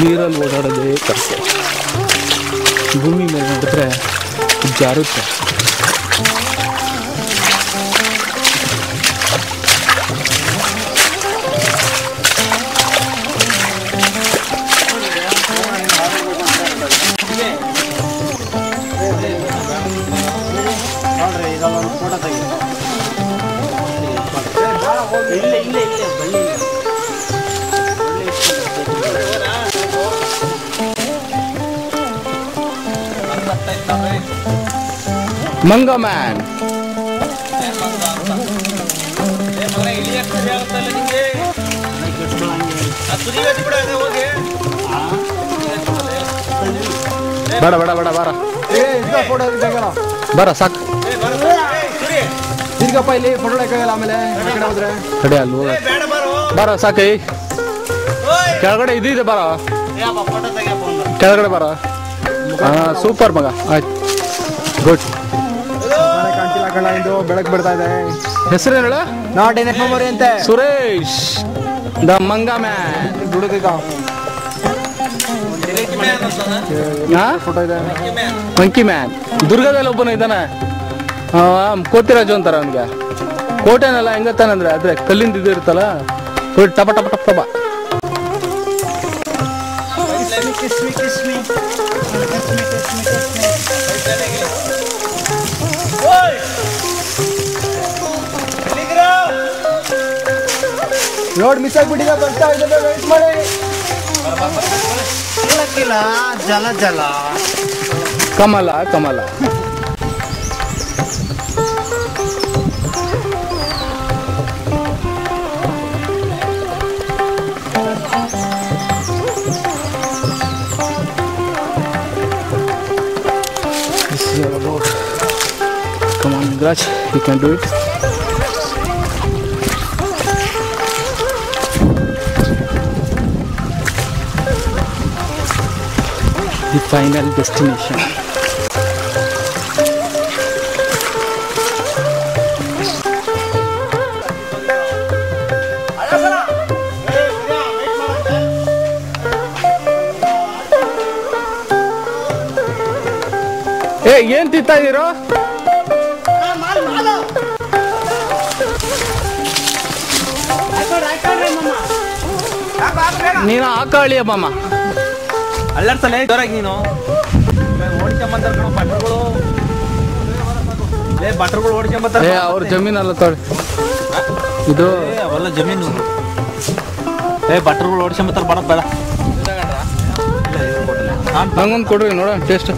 ನೀರಲ್ಲಿ ಓಡಾಡೋದೇ ಕಷ್ಟ. ಭೂಮಿ ಮೇಲೆ ನೋಡಿದ್ರೆ ಜಾರುತ್ತೆ. ಮಂಗ ಮ್ಯಾನ್ ಬೇಡ ಬೇಡ ಬೇಡ ಬಾರ ಬರ ಸಾಕು. ತಿರ್ಗಪ್ಪ ಇಲ್ಲಿ ಫೋಟೋ ಹಾಕಲ್ಲ ಆಮೇಲೆ ಹೋದ್ರೆ ಕಡೆ ಅಲ್ಲಿ ಬರ ಸಾಕು. ಕೆಳಗಡೆ ಇದಿದೆ ಬರ, ಕೆಳಗಡೆ ಬರ. ಹಾ ಸೂಪರ್ ಮಗ, ಆಯ್ತು ಗುಡ್. ಕಾಣ್ತಿಲ್ಲ ಕಣ, ಇದು ಬೆಳಕು ಬಿಡ್ತಾ ಇದೆ. ಹೆಸರೇನು ಹೇಳ? ನಾಟ್ ಎನ್ ಎಫ್ ಮೆಮೊರಿ ಅಂತೆ. ಸುರೇಶ್ ದ ಮಂಗ ಮ್ಯಾನ್. ದುಡುಗ ಫೋಟೋ ಇದೆ. Monkey man. ದುರ್ಗದಲ್ಲಿ ಒಬ್ಬನ ಇದ್ದಾನೆ, ಕೋತಿರಾಜು ಅಂತಾರ ಅವನಿಗೆ. ಕೋಟೆನೆಲ್ಲ ಹೆಂಗತ್ತಾನಂದ್ರೆ ಅದ್ರೆ ಕಲ್ಲಿಂದ ಇದು ಇರುತ್ತಲ್ಲ, ಟಪ ಟಪ ಟಪ ಟಪ. ರೋಡ್ ಮಿಸ್ ಆಗ್ಬಿಟ್ಟಿದೆ, ಬರ್ತಾ ಇದ್ದಾರೆ, ವೇಟ್ ಮಾಡಿ. ಜಲ ಜಲ ಕಮಲ ಕಮಲ. Come on, Raj, you can do it. The final destination. ಏನ್ ತಿಂತಾ ಇದೀರೋ? ನೀನು ಹಾಕಳಿಯ ಮಾಮ ಅಲ್ಲಾಡ್ಸಲೇ ಜೋರಾಗಿ ನೀನು ಓಡ್ಕೊಂಬಂತಾರ ಭಟ್ರುಗಳು. ಭಟ್ರುಗಳು ಓಡ್ಕೊಂಬಂತಾರೆ. ಅವ್ರ ಜಮೀನಲ್ಲ ತೊಳಿ ಇದು, ಅವೆಲ್ಲ ಜಮೀನು. ಭಟ್ರುಗಳು ಓಡ್ಕೊಂಬಂತಾರ. ಬೇಡ ಬೇಡ ನಂಗೊಂದು ಕೊಡ್ರಿ ನೋಡ ಟೇಸ್ಟ್.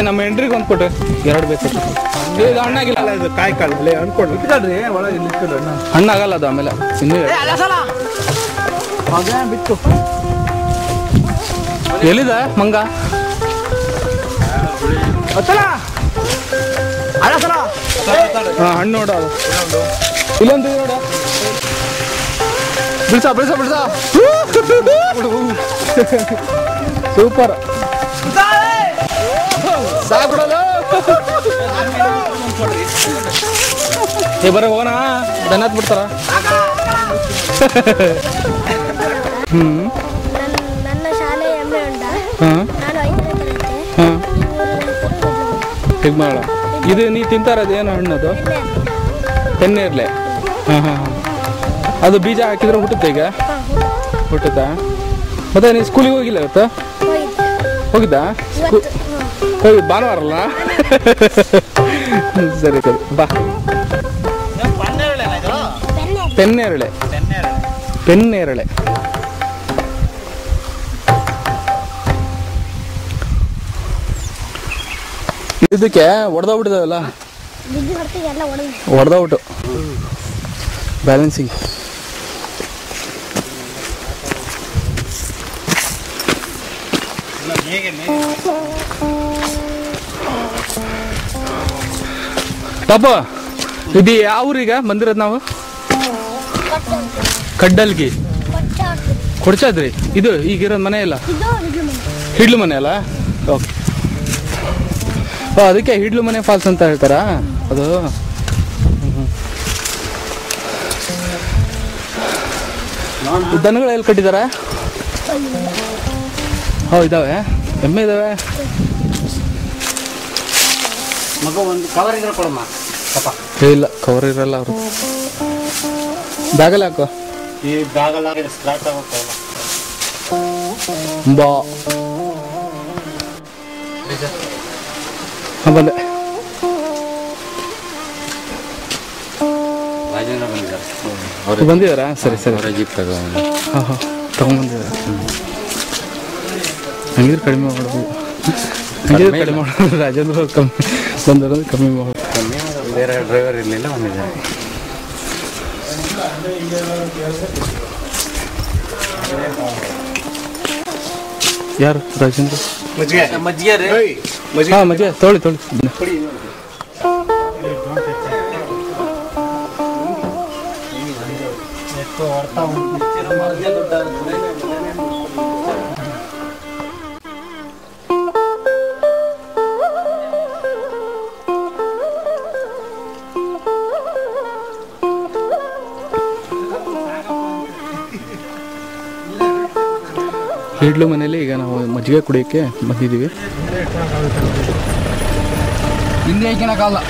ನಮ್ಮ ಎಂಟ್ರಿಗೆ ಒಂದು ಕೊಟ್ರಿ, ಎರಡು ಬೇಕು. ಇದು ಹಣ್ಣಾಗಿಲ್ಲ, ಇದು ಕಾಯಿ ಕಾಳು ಅನ್ಕೊಂಡು ಇಟ್ಕೊಳ್ರಿ ಒಳಗೆ ನಿಂತ್ಕೊಂಡು. ಹಣ್ಣಾಗಲ್ಲ ಅದು ಆಮೇಲೆ ಇನ್ನೂ ಬಿತ್ತು. ಎಲ್ಲಿದೆ ಮಂಗ? ಹಣ್ಣು ನೋಡ, ಇಲ್ಲೊಂದು ನೋಡ. ಬಿಡ್ಸ ಬಿಡ್ಸ ಬಿಡ್ಸ. ಸೂಪರ್ ಸಾಕ್ಬಿಡೋದು. ಬರ ಹೋಗೋಣ, ದನ ಬಿಡ್ತಾರ. ನನ್ನ ಶಾಲೆ ಎಮ್ಮೆ ಉಂಟ. ಹಿಗ್ಮಾಳ. ಇದು ನೀ ತಿಂತಾರದು ಏನು ಹಣ್ಣದು? ತೆನ್ನೇರ್ಲೆ. ಹಾಂ. ಅದು ಬೀಜ ಹಾಕಿದ್ರೆ ಹುಟ್ಟುತ್ತೆ ಈಗ? ಹುಟ್ಟುತ್ತಾ? ಮತ್ತೆ ನೀ ಸ್ಕೂಲಿಗೆ ಹೋಗಿಲ್ಲ ಇವತ್ತು? ಹೋಗಿದ್ದ? ಭಾನುವಾರ ಅಲ್ಲ? ಸರಿ ಸರಿ ಬಾ. ಪೆನ್ನೇರಳೆ. ಪೆನ್ನೇರಳೆ. ಇದಕ್ಕೆ ಹೊಡೆದೋಗ್ಬಿಟ್ಟಿದಾವಲ್ಲ, ಹೊಡೆದೋಗ್ಬಿಟ್ಟು ಬ್ಯಾಲೆನ್ಸಿಗೆ. ಪಾಪ ಇದು ಯಾವ ಊರಿಗೆ ಬಂದಿರೋದು ನಾವು? ಕಡ್ಡಲ್ಗಿ ಕೊಡ್ಚಾದ್ರಿ. ಇದು ಈಗಿರೋದು ಮನೆ ಇಲ್ಲ, ಹಿಡ್ಲು ಮನೆ ಅಲ್ಲ? ಓಕೆ. ಅದಕ್ಕೆ ಹಿಡ್ಲು ಮನೆ ಫಾಲ್ಸ್ ಅಂತ ಹೇಳ್ತಾರಾ ಅದು? ದನಗಳು ಎಲ್ಲಿ ಕಟ್ಟಿದಾರ? ಇದಾವೆ ಎಮ್ಮೆ ಇದಾವೆ. ಮಗ ಒಂದು ಕವರ್ ಇದ್ರೆ ಕೊಡಮ್ಮ ಪಾಪ. ಇಲ್ಲ ಕವರ್ ಇರಲ್ಲ ಅವರು. ಬ್ಯಾಗಲ್ಲಿ ಹಾಕೋ. ಈ ಬ್ಯಾಗಲ್ಲ ಸ್ಕ್ರಾಚ್ ಆಗುತ್ತೆ. ಬಾ ಹಾಂ ಬಂದೆ. ರಾಜೇಂದ್ರ ಬಂದಿದ್ದಾರೆ. ಬಂದಿದ್ದಾರಾ? ಸರಿ ಸರಿ. ಜೀಪ್ ತಗೊಂಡು ಹಾಂ ಹಾಂ ತಗೊಂಬಂದಿದ್ದಾರೆ. ಹಂಗಿದ್ರೆ ಕಡಿಮೆ ಮಾಡೋದು. ಹಂಗಿದ್ರೆ ಕಡಿಮೆ ಮಾಡೋದು. ರಾಜೇಂದ್ರ ಕಮ್ಮಿ ಬಂದಿರೋದು ಕಮ್ಮಿ ಮಾಡೋದು. ಬೇರೆ ಡ್ರೈವರ್ ಇರಲಿಲ್ಲ, ಬಂದಿದ್ದಾರೆ. ಯಾರು ರಾಜೇಂದ್ರ? ಮಜ್ಜಿಗೆ ಮಜ್ಜಿಗೆ ರೀ. ಹಾಂ ಮಜ್ಜಿಗೆ ತೊಳಿ ಹಿಡ್ಲು ಮನೇಲಿ ಈಗ ನಾವು ಮಜ್ಜಿಗೆ ಕುಡಿಯೋಕ್ಕೆ ಬಂದಿದ್ದೀವಿ. ಹಿಂದೆ ಹಾಕ್ಯಣಕ್ಕಾಗಲ್ಲ.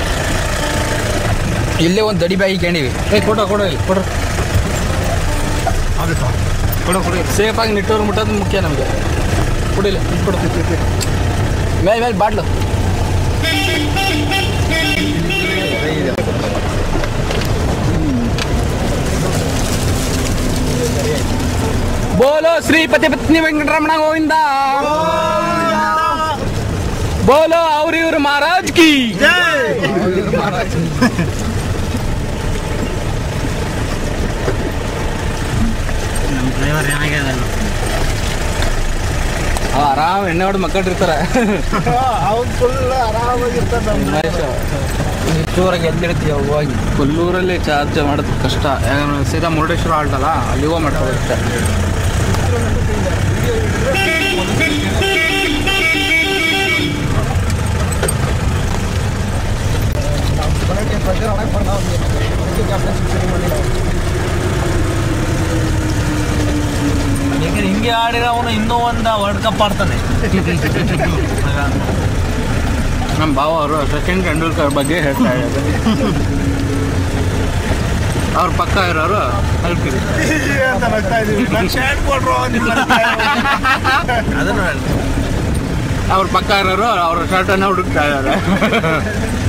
ಇಲ್ಲೇ ಒಂದು ದಡಿ ಬ್ಯಾಗ್ ಹಾಕೊಂಡಿವಿ. ಕೊಡೋ ಇಲ್ಲಿ ಕೊಡ್ರಿ. ಸೇಫಾಗಿ ನಿಟ್ಟೋರು ಮುಟ್ಟೋದು ಮುಖ್ಯ ನಮಗೆ. ಕುಡಿಲ್ಲ ಕೊಡು. ಮೇಲೆ ಬಾಟ್ಲು. ಬೋಲೋ ಶ್ರೀ ಪತಿ ಪತ್ನಿ ವೆಂಕಟರಮಣ ಗೋವಿಂದ. ಬೋಲೋ ಅವ್ರ ಇವ್ರ ಮಹಾರಾಜ್ ಕಿ. ನಮ್ಮ ಡ್ರೈವರ್ ಏನಾಗ್ಯದ ಆರಾಮ್ ಎಣ್ಣೆ ಹೊಡೆದು ಮಕ್ಕಳಿರ್ತಾರೆ. ಅವ್ನು ಫುಲ್ ಆರಾಮಾಗಿರ್ತಾನೆ. ಜೋರಾಗಿ ಎಲ್ಲಿಡ್ತೀವಿ ಹೋಗಿ. ಕೊಲ್ಲೂರಲ್ಲಿ ಚಾರ್ಜ್ ಮಾಡೋದು ಕಷ್ಟ. ಯಾಕಂದ್ರೆ ಸೀದಾ ಮುರುಡೇಶ್ವರ ಆಲ್ಟಲ್ಲ, ಅಲ್ಲಿ ಹೋಗಿ ಮಾಡ್ಕೊಳುತ್ತೆ. ಹಿಂಗೆ ಆಡಿರೋ ಅವನು ಇನ್ನೂ ಒಂದು ವರ್ಲ್ಡ್ ಕಪ್ ಆಡ್ತಾನೆ. ನಮ್ಮ ಭಾವ ಅವರು ಸಚಿನ್ ತೆಂಡೂಲ್ಕರ್ ಬಗ್ಗೆ ಹೇಳ್ತಾ ಇದ್ದಾರೆ. ಅವ್ರ ಪಕ್ಕ ಇರೋರು ಅಲ್ಕಿರಿ. ಅದನ್ನು ಅವ್ರ ಪಕ್ಕ ಇರೋರು ಅವ್ರ ಶರ್ಟನ್ನು ಹುಡುಕ್ತಾ ಇದ್ದಾರೆ.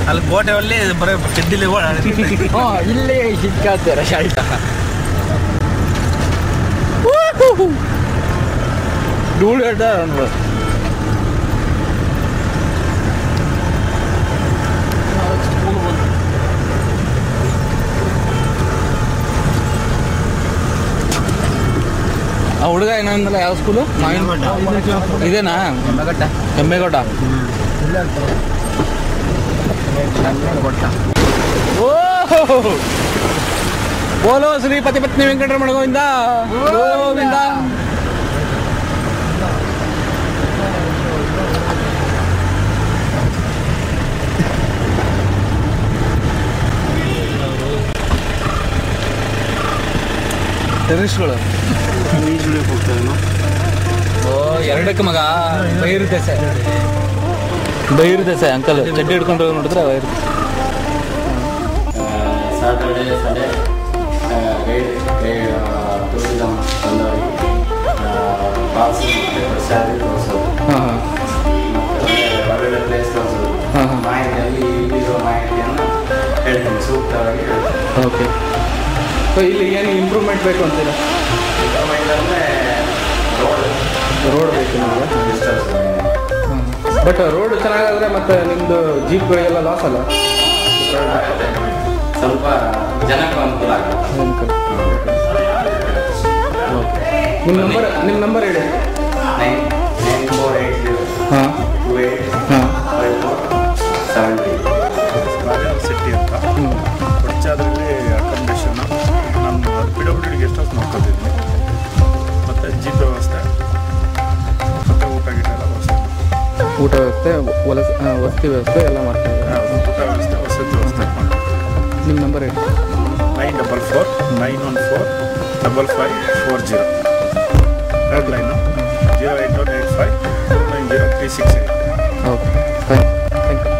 ಅಲ್ಲಿ ಗೋಟೆಯಲ್ಲಿ ಬರೀ ಚೆಡ್ಡಿಲಿ ಇಲ್ಲೇ ಸಿಕ್ಕಾತಾರೆ ಶರ್ಟ. ಧೂಳು ಹೇಳ್ತಾರೆ. ಆ ಹುಡುಗ ಏನಂದಲ್ಲ, ಯಾವ ಸ್ಕೂಲು? ಇದೇನಾ? ಕೆಮ್ಮೆಗೌಡ. ಓ ಬೋಲೋ ಶ್ರೀ ಪತಿ ಪತ್ನಿ ವೆಂಕಟರಮಣ ಗೋವಿಂದ ಗೋವಿಂದ. ಟೆರರಿಸ್ಟ್ಗಳು ಎರಡಕ್ಕೆ ಮಗ ಬೈರುತ್ತೆ ಅಂಕಲ್ ಚಡ್ಡಿ ಹಿಡ್ಕೊಂಡು ನೋಡಿದ್ರೆ ಬೈರುತ್ತೆ. ಸಾಟರ್ಡೆ ಸಂಡೇ ಟೂರಿಸಮ್ ಬಂದವರಿಗೆ ಬಾಕ್ಸ್ ಪ್ರಸಾದ ತೋರಿಸೋದು, ಹಾಂ ಮತ್ತು ಹೊರಗಡೆ ಪ್ಲೇಸ್ ತೋರಿಸೋದು, ಹಾಂ ಹಾಂ ಮಾಹಿತಿಯಲ್ಲಿ ಇಲ್ಲಿರೋ ಮಾಹಿತಿಯನ್ನು ಹೇಳ್ತೀನಿ, ಸೂಕ್ತವಾಗಿ ಹೇಳ್ತೀನಿ. ಓಕೆ. ಸೊ ಇಲ್ಲಿ ಏನು ಇಂಪ್ರೂವ್ಮೆಂಟ್ ಬೇಕು ಅಂತೀರಾ? ಗೌರ್ಮೆಂಟ್ ಅಂದರೆ ರೋಡ್ ಬೇಕು ನಿಮಗೆ. ಡಿಸ್ಟರ್ಸ್ ಬಟ್ ರೋಡ್ ಚೆನ್ನಾಗಾದ್ರೆ ಮತ್ತೆ ನಿಮ್ಮದು ಜೀಪ್ಗಳಿಗೆಲ್ಲ ಲಾಸ್ ಅಲ್ಲ? ಸ್ವಲ್ಪ ಜನಕ್ಕೂ ಅನುಕೂಲ ಆಗುತ್ತೆ. ನಿಮ್ಮ ನಂಬರ್ ಹೇಳಿ. 9480 ಹಾಂ 28 ಹಾಂ 5470. ಸಿಟಿ ಅಂತ ಕೊಚ್ಚಾದ್ರಲ್ಲಿ ಅಕಾಮಿಡೇಷನ್ ನಾನು PWD ಗೆಸ್ಟ್ ಹೌಸ್ ನೋಡ್ಕೊತಿದ್ದೀನಿ, ಮತ್ತು ಜೀಪ್ ವ್ಯವಸ್ಥೆ ಮತ್ತು ಊಟ ಗೀಟ ಎಲ್ಲ ವ್ಯವಸ್ಥೆ, ಊಟ ವ್ಯವಸ್ಥೆ, ವಸತಿ ವ್ಯವಸ್ಥೆ ಎಲ್ಲ ಮಾಡ್ತೀವಿ. ಊಟ ವ್ಯವಸ್ಥೆ ವಸತಿ ವ್ಯವಸ್ಥೆ ಮಾಡಿ. ನಿಮ್ಮ ನಂಬರ್ ಹೇಳಿ. 944 914 5540. Red line 08185 368. Okay thank you.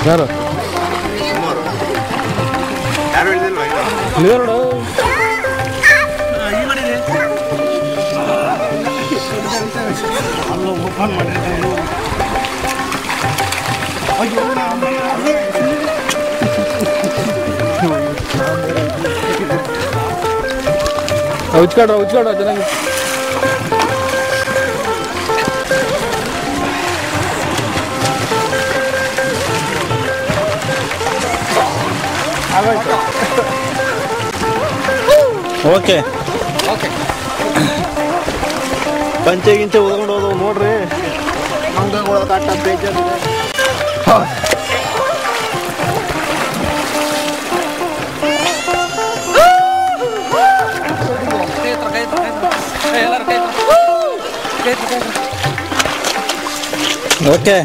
ಯಾರು ಇಲ್ಲಿ ನೋಡು. ಉಚ್ಕಾಡ್ರ ಚೆನ್ನಾಗಿ. ಓಕೆ ಪಂಚೆ ಗಿಂಚೆ ಓದ್ಕೊಂಡು ಹೋದವು ನೋಡ್ರಿ. ಓಕೆ